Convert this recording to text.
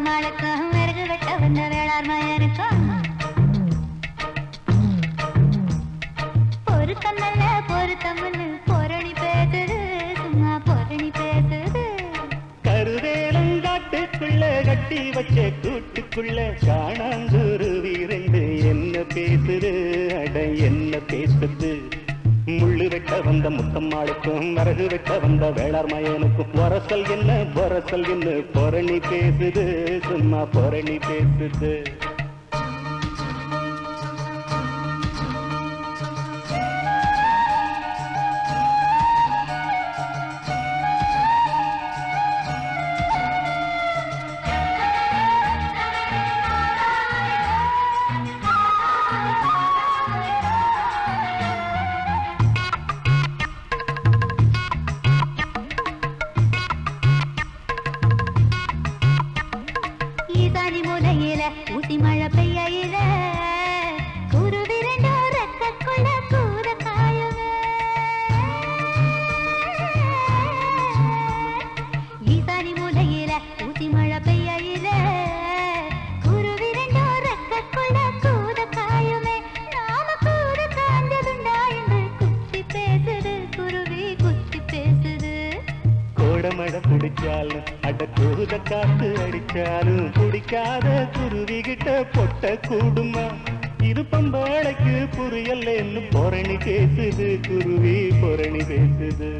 முத்தம்மாளுக்கும் விறகு வெட்ட வந்த வேளார் மயனுக்கும் பொருத்தமல்ல பொருத்தமல்லு பொரணி பேசுது சும்மா பொரணி பேசுது கருவேலங்காட்டுக்குள்ள கட்டி வச்ச கூட்டுக்குள்ள காணாந்தூரு வீரந்து என்ன பேசுது அட என்ன பேசுது முள்ளு வெட்ட வந்த முத்தம்மாளுக்கும் வரகு வெட்ட வந்த வேளார் மயனுக்கும் பொரசல் என்ன பொரணி பேசுது சும்மா பொரணி பேசுது ஊசி மழை பெய்யில குருவி ரெண்டோ ரெக்கக்குள்ள கூற காயுமே ஈசானி மூலையில ஊசி மழை பெய்யில குருவி ரெண்டோ ரெக்கக்குள்ள கூற காயுமே நாம கூற காஞ்சதுண்டா என்று குத்தி பேசுது குருவி குத்தி பேசுது கோடமட பிடிச்சாலும் அட கூத காத்து அடிச்சாலும் பிடிக்காத குருவி கிட்ட பொட்ட கூடுமா இது பம்பாளைக்கு புரியலன்னு பொரணி பேசுது குருவி பொரணி பேசுது